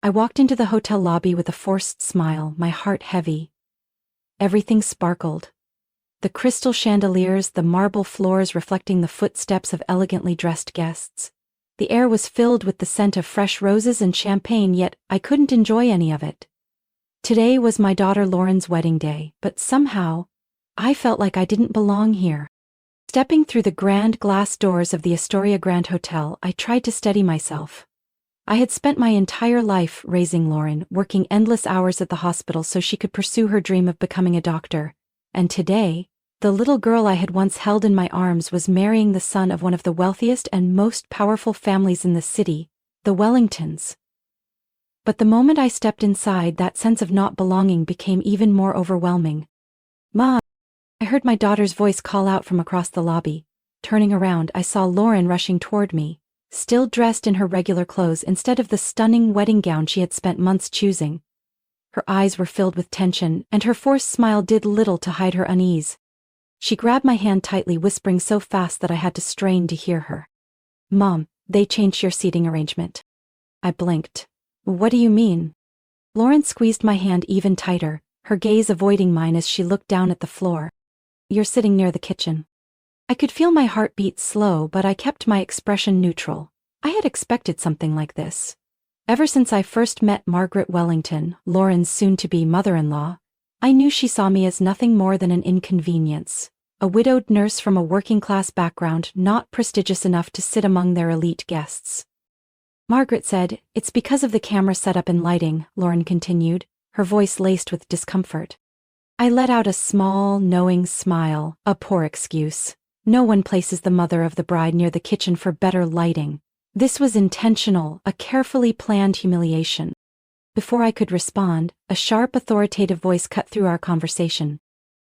I walked into the hotel lobby with a forced smile, my heart heavy. Everything sparkled. The crystal chandeliers, the marble floors reflecting the footsteps of elegantly dressed guests. The air was filled with the scent of fresh roses and champagne, yet I couldn't enjoy any of it. Today was my daughter Lauren's wedding day, but somehow, I felt like I didn't belong here. Stepping through the grand glass doors of the Astoria Grand Hotel, I tried to steady myself. I had spent my entire life raising Lauren, working endless hours at the hospital so she could pursue her dream of becoming a doctor. And today, the little girl I had once held in my arms was marrying the son of one of the wealthiest and most powerful families in the city, the Wellingtons. But the moment I stepped inside, that sense of not belonging became even more overwhelming. "Mom!" I heard my daughter's voice call out from across the lobby. Turning around, I saw Lauren rushing toward me, still dressed in her regular clothes instead of the stunning wedding gown she had spent months choosing. Her eyes were filled with tension, and her forced smile did little to hide her unease. She grabbed my hand tightly, whispering so fast that I had to strain to hear her. "Mom, they changed your seating arrangement." I blinked. "What do you mean?" Lauren squeezed my hand even tighter, her gaze avoiding mine as she looked down at the floor. "You're sitting near the kitchen." I could feel my heart beat slow, but I kept my expression neutral. I had expected something like this. Ever since I first met Margaret Wellington, Lauren's soon-to-be mother-in-law, I knew she saw me as nothing more than an inconvenience, a widowed nurse from a working-class background not prestigious enough to sit among their elite guests. Margaret said, "It's because of the camera setup and lighting," Lauren continued, her voice laced with discomfort. I let out a small, knowing smile, a poor excuse. No one places the mother of the bride near the kitchen for better lighting. This was intentional, a carefully planned humiliation. Before I could respond, a sharp, authoritative voice cut through our conversation.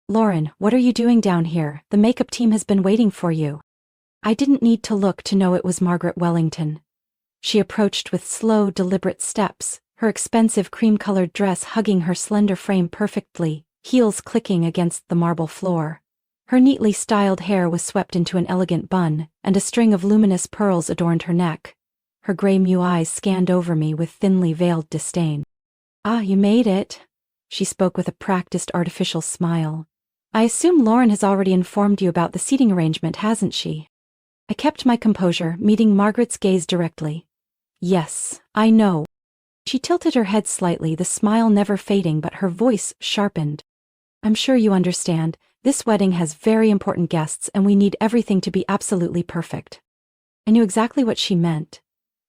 "Lauren, what are you doing down here? The makeup team has been waiting for you." I didn't need to look to know it was Margaret Wellington. She approached with slow, deliberate steps, her expensive cream-colored dress hugging her slender frame perfectly, heels clicking against the marble floor. Her neatly styled hair was swept into an elegant bun, and a string of luminous pearls adorned her neck. Her gray-mue eyes scanned over me with thinly veiled disdain. "Ah, you made it," she spoke with a practiced artificial smile. "I assume Lauren has already informed you about the seating arrangement, hasn't she?" I kept my composure, meeting Margaret's gaze directly. "Yes, I know." She tilted her head slightly, the smile never fading, but her voice sharpened. "I'm sure you understand, this wedding has very important guests and we need everything to be absolutely perfect." I knew exactly what she meant.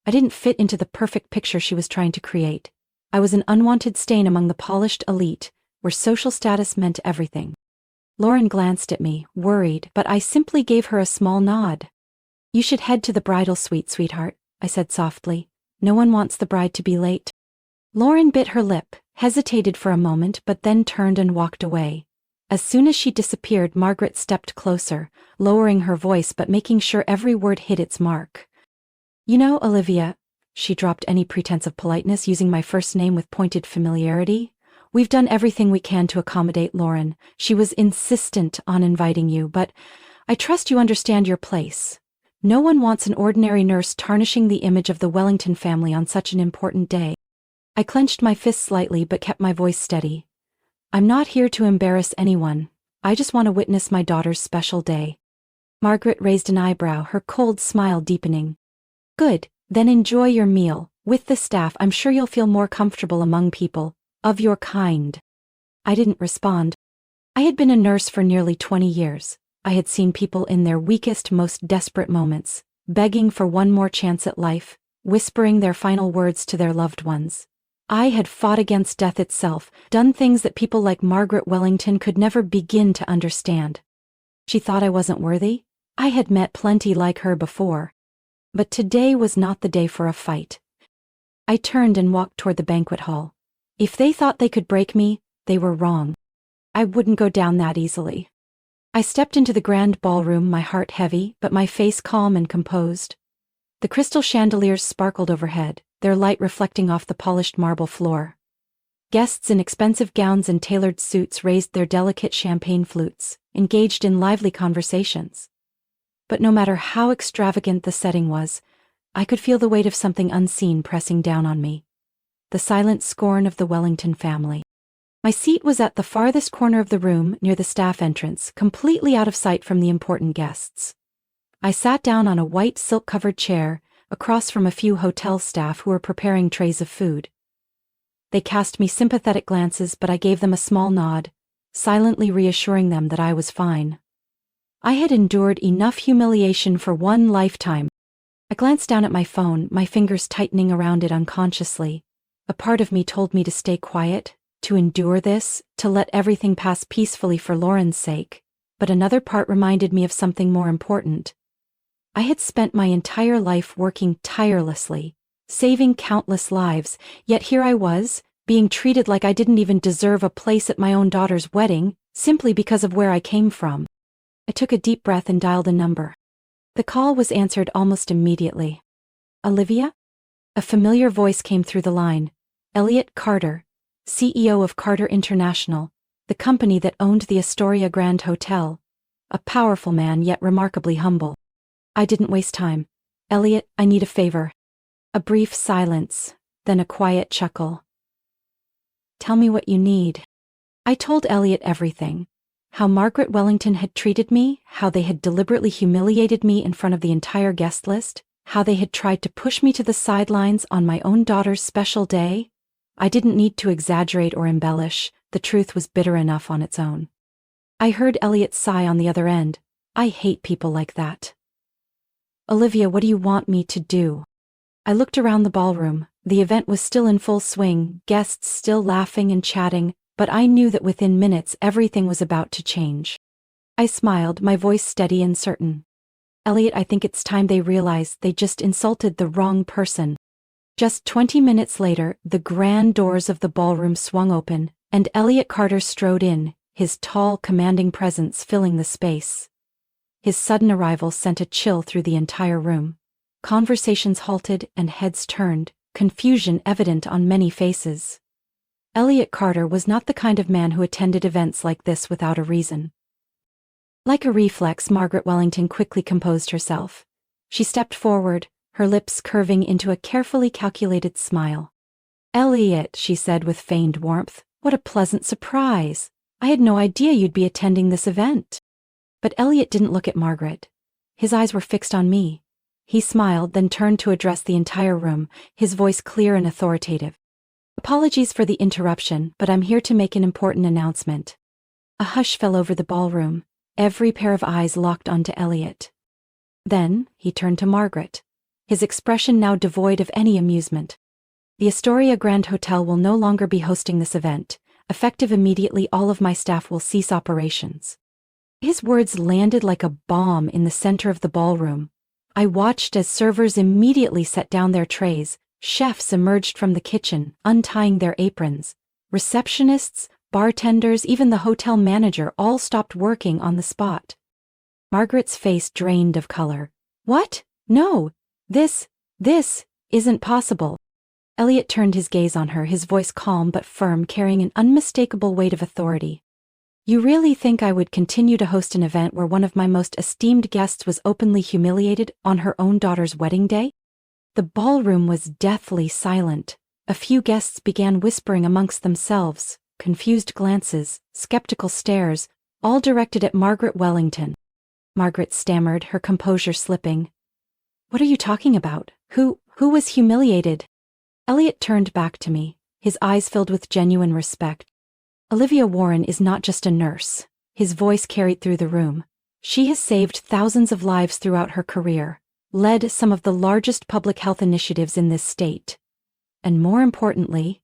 I didn't fit into the perfect picture she was trying to create. I was an unwanted stain among the polished elite, where social status meant everything. Lauren glanced at me, worried, but I simply gave her a small nod. "You should head to the bridal suite, sweetheart," I said softly. "No one wants the bride to be late." Lauren bit her lip, hesitated for a moment, but then turned and walked away. As soon as she disappeared, Margaret stepped closer, lowering her voice but making sure every word hit its mark. "You know, Olivia," she dropped any pretense of politeness, using my first name with pointed familiarity, "we've done everything we can to accommodate Lauren. She was insistent on inviting you, but I trust you understand your place. No one wants an ordinary nurse tarnishing the image of the Wellington family on such an important day." I clenched my fists slightly but kept my voice steady. "I'm not here to embarrass anyone. I just want to witness my daughter's special day." Margaret raised an eyebrow, her cold smile deepening. "Good, then enjoy your meal. With the staff, I'm sure you'll feel more comfortable among people of your kind." I didn't respond. I had been a nurse for nearly 20 years. I had seen people in their weakest, most desperate moments, begging for one more chance at life, whispering their final words to their loved ones. I had fought against death itself, done things that people like Margaret Wellington could never begin to understand. She thought I wasn't worthy? I had met plenty like her before. But today was not the day for a fight. I turned and walked toward the banquet hall. If they thought they could break me, they were wrong. I wouldn't go down that easily. I stepped into the grand ballroom, my heart heavy, but my face calm and composed. The crystal chandeliers sparkled overhead, their light reflecting off the polished marble floor. Guests in expensive gowns and tailored suits raised their delicate champagne flutes, engaged in lively conversations. But no matter how extravagant the setting was, I could feel the weight of something unseen pressing down on me. the silent scorn of the Wellington family. My seat was at the farthest corner of the room near the staff entrance, completely out of sight from the important guests. I sat down on a white silk-covered chair, across from a few hotel staff who were preparing trays of food. They cast me sympathetic glances, but I gave them a small nod, silently reassuring them that I was fine. I had endured enough humiliation for one lifetime. I glanced down at my phone, my fingers tightening around it unconsciously. A part of me told me to stay quiet, to endure this, to let everything pass peacefully for Lauren's sake, but another part reminded me of something more important. I had spent my entire life working tirelessly, saving countless lives, yet here I was, being treated like I didn't even deserve a place at my own daughter's wedding, simply because of where I came from. I took a deep breath and dialed a number. The call was answered almost immediately. Olivia? A familiar voice came through the line. Elliot Carter, CEO of Carter International, the company that owned the Astoria Grand Hotel. A powerful man, yet remarkably humble. I didn't waste time. Elliot, I need a favor. A brief silence, then a quiet chuckle. Tell me what you need. I told Elliot everything. How Margaret Wellington had treated me, how they had deliberately humiliated me in front of the entire guest list, how they had tried to push me to the sidelines on my own daughter's special day. I didn't need to exaggerate or embellish, the truth was bitter enough on its own. I heard Elliot's sigh on the other end. I hate people like that. Olivia, what do you want me to do? I looked around the ballroom. The event was still in full swing, guests still laughing and chatting, but I knew that within minutes everything was about to change. I smiled, my voice steady and certain. Elliot, I think it's time they realize they just insulted the wrong person. Just 20 minutes later, the grand doors of the ballroom swung open, and Elliot Carter strode in, his tall, commanding presence filling the space. His sudden arrival sent a chill through the entire room. Conversations halted and heads turned, confusion evident on many faces. Elliot Carter was not the kind of man who attended events like this without a reason. Like a reflex, Margaret Wellington quickly composed herself. She stepped forward, her lips curving into a carefully calculated smile. Elliot, she said with feigned warmth, what a pleasant surprise. I had no idea you'd be attending this event. But Elliot didn't look at Margaret. His eyes were fixed on me. He smiled, then turned to address the entire room, his voice clear and authoritative. Apologies for the interruption, but I'm here to make an important announcement. A hush fell over the ballroom. Every pair of eyes locked onto Elliot. Then, he turned to Margaret, his expression now devoid of any amusement. The Astoria Grand Hotel will no longer be hosting this event. Effective immediately, all of my staff will cease operations. His words landed like a bomb in the center of the ballroom. I watched as servers immediately set down their trays, chefs emerged from the kitchen, untying their aprons. Receptionists, bartenders, even the hotel manager all stopped working on the spot. Margaret's face drained of color. What? No, this isn't possible. Elliot turned his gaze on her, his voice calm but firm, carrying an unmistakable weight of authority. You really think I would continue to host an event where one of my most esteemed guests was openly humiliated on her own daughter's wedding day? The ballroom was deathly silent. A few guests began whispering amongst themselves, confused glances, skeptical stares, all directed at Margaret Wellington. Margaret stammered, her composure slipping. What are you talking about? Who was humiliated? Elliot turned back to me, his eyes filled with genuine respect. Olivia Warren is not just a nurse. His voice carried through the room. She has saved thousands of lives throughout her career, led some of the largest public health initiatives in this state. And more importantly,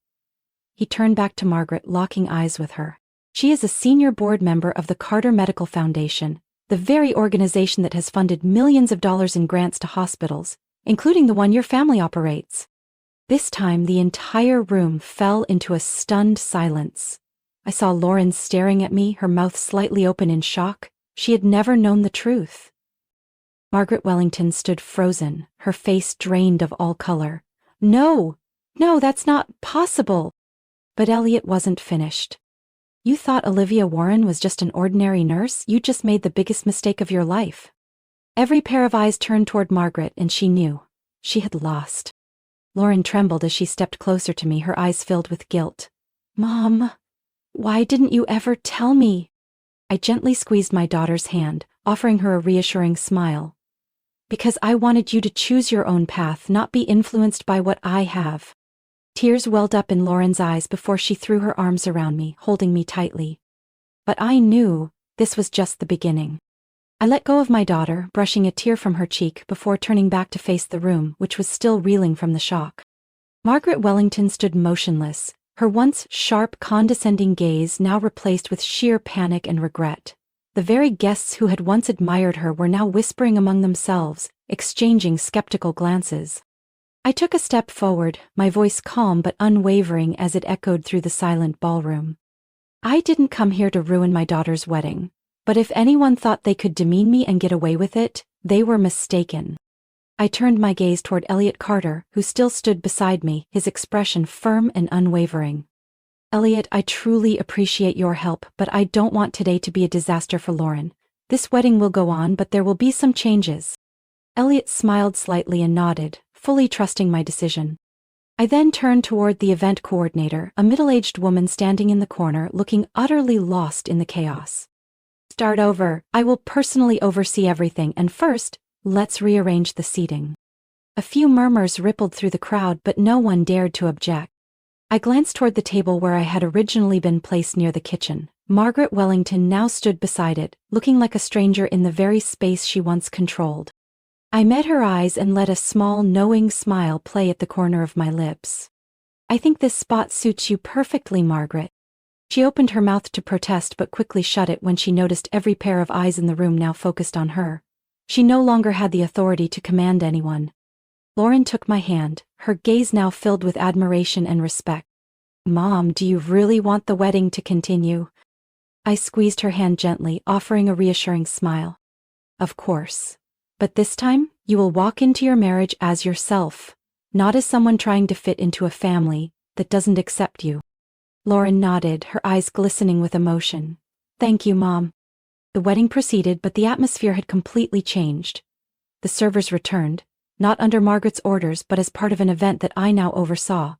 he turned back to Margaret, locking eyes with her. She is a senior board member of the Carter Medical Foundation, the very organization that has funded millions of dollars in grants to hospitals, including the one your family operates. This time, the entire room fell into a stunned silence. I saw Lauren staring at me, her mouth slightly open in shock. She had never known the truth. Margaret Wellington stood frozen, her face drained of all color. No, that's not possible. But Elliot wasn't finished. You thought Olivia Warren was just an ordinary nurse? You just made the biggest mistake of your life. Every pair of eyes turned toward Margaret, and she knew. She had lost. Lauren trembled as she stepped closer to me, her eyes filled with guilt. Mom, why didn't you ever tell me? I gently squeezed my daughter's hand, offering her a reassuring smile. Because I wanted you to choose your own path, not be influenced by what I have. Tears welled up in Lauren's eyes before she threw her arms around me, holding me tightly. But I knew this was just the beginning. I let go of my daughter, brushing a tear from her cheek before turning back to face the room, which was still reeling from the shock. Margaret Wellington stood motionless, her once sharp, condescending gaze now replaced with sheer panic and regret. The very guests who had once admired her were now whispering among themselves, exchanging skeptical glances. I took a step forward, my voice calm but unwavering as it echoed through the silent ballroom. I didn't come here to ruin my daughter's wedding, but if anyone thought they could demean me and get away with it, they were mistaken. I turned my gaze toward Elliot Carter, who still stood beside me, his expression firm and unwavering. Elliot, I truly appreciate your help, but I don't want today to be a disaster for Lauren. This wedding will go on, but there will be some changes. Elliot smiled slightly and nodded, fully trusting my decision. I then turned toward the event coordinator, a middle-aged woman standing in the corner, looking utterly lost in the chaos. Start over. I will personally oversee everything, and first, let's rearrange the seating. A few murmurs rippled through the crowd, but no one dared to object. I glanced toward the table where I had originally been placed near the kitchen. Margaret Wellington now stood beside it, looking like a stranger in the very space she once controlled. I met her eyes and let a small, knowing smile play at the corner of my lips. I think this spot suits you perfectly, Margaret. She opened her mouth to protest but quickly shut it when she noticed every pair of eyes in the room now focused on her. She no longer had the authority to command anyone. Lauren took my hand, her gaze now filled with admiration and respect. Mom, do you really want the wedding to continue? I squeezed her hand gently, offering a reassuring smile. Of course. But this time, you will walk into your marriage as yourself, not as someone trying to fit into a family that doesn't accept you. Lauren nodded, her eyes glistening with emotion. Thank you, Mom. The wedding proceeded, but the atmosphere had completely changed. The servers returned, not under Margaret's orders but as part of an event that I now oversaw.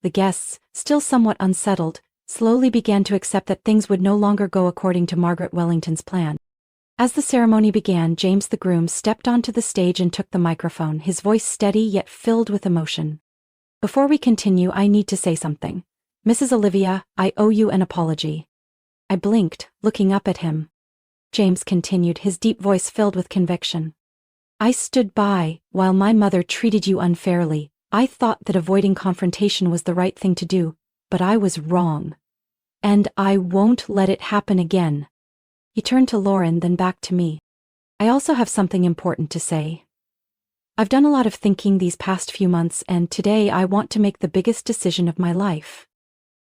The guests, still somewhat unsettled, slowly began to accept that things would no longer go according to Margaret Wellington's plan. As the ceremony began, James the groom stepped onto the stage and took the microphone, his voice steady yet filled with emotion. Before we continue, I need to say something. Mrs. Olivia, I owe you an apology. I blinked, looking up at him. James continued, his deep voice filled with conviction. I stood by, while my mother treated you unfairly. I thought that avoiding confrontation was the right thing to do, but I was wrong. And I won't let it happen again. He turned to Lauren, then back to me. I also have something important to say. I've done a lot of thinking these past few months, and today I want to make the biggest decision of my life.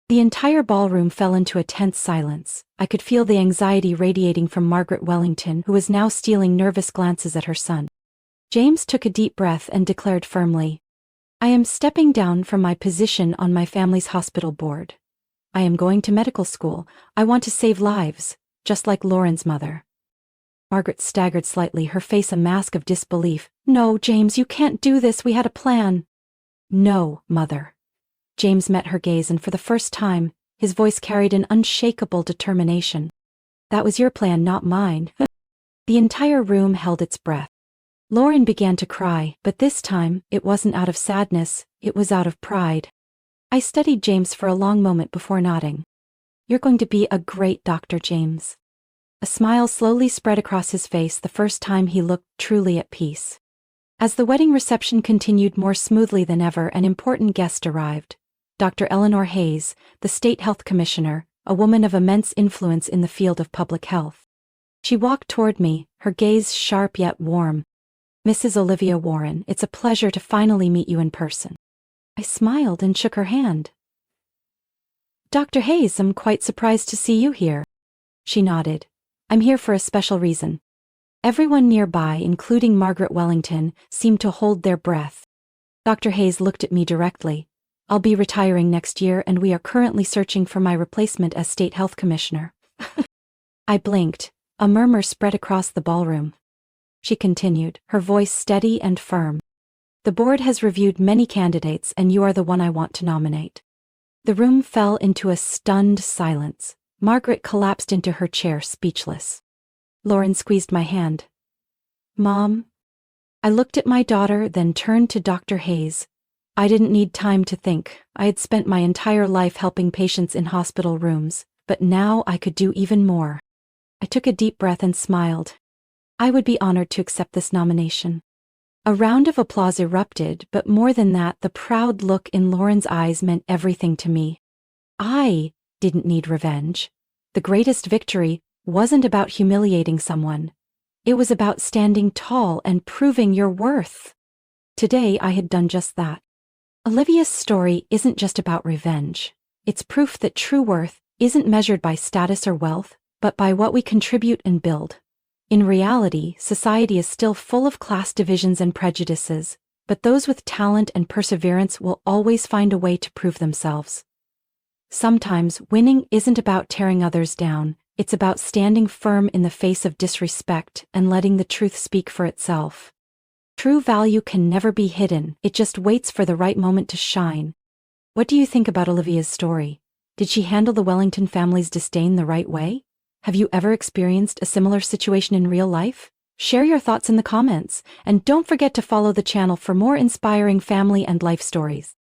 The entire ballroom fell into a tense silence. I could feel the anxiety radiating from Margaret Wellington, who was now stealing nervous glances at her son. James took a deep breath and declared firmly, I am stepping down from my position on my family's hospital board. I am going to medical school. I want to save lives, just like Lauren's mother. Margaret staggered slightly, her face a mask of disbelief. No, James, you can't do this. We had a plan. No, Mother. James met her gaze, and for the first time, his voice carried an unshakable determination. That was your plan, not mine. The entire room held its breath. Lauren began to cry, but this time, it wasn't out of sadness, it was out of pride. I studied James for a long moment before nodding. You're going to be a great doctor, James. A smile slowly spread across his face the first time he looked truly at peace. As the wedding reception continued more smoothly than ever, an important guest arrived. Dr. Eleanor Hayes, the State Health Commissioner, a woman of immense influence in the field of public health. She walked toward me, her gaze sharp yet warm. Mrs. Olivia Warren, it's a pleasure to finally meet you in person. I smiled and shook her hand. Dr. Hayes, I'm quite surprised to see you here. She nodded. I'm here for a special reason. Everyone nearby, including Margaret Wellington, seemed to hold their breath. Dr. Hayes looked at me directly. I'll be retiring next year, and we are currently searching for my replacement as State Health Commissioner. I blinked. A murmur spread across the ballroom. She continued, her voice steady and firm. The board has reviewed many candidates and you are the one I want to nominate. The room fell into a stunned silence. Margaret collapsed into her chair, speechless. Lauren squeezed my hand. Mom? I looked at my daughter, then turned to Dr. Hayes. I didn't need time to think. I had spent my entire life helping patients in hospital rooms, but now I could do even more. I took a deep breath and smiled. I would be honored to accept this nomination. A round of applause erupted, but more than that, the proud look in Lauren's eyes meant everything to me. I didn't need revenge. The greatest victory wasn't about humiliating someone. It was about standing tall and proving your worth. Today I had done just that. Olivia's story isn't just about revenge. It's proof that true worth isn't measured by status or wealth, but by what we contribute and build. In reality, society is still full of class divisions and prejudices, but those with talent and perseverance will always find a way to prove themselves. Sometimes winning isn't about tearing others down, it's about standing firm in the face of disrespect and letting the truth speak for itself. True value can never be hidden, it just waits for the right moment to shine. What do you think about Olivia's story? Did she handle the Wellington family's disdain the right way? Have you ever experienced a similar situation in real life? Share your thoughts in the comments, and don't forget to follow the channel for more inspiring family and life stories.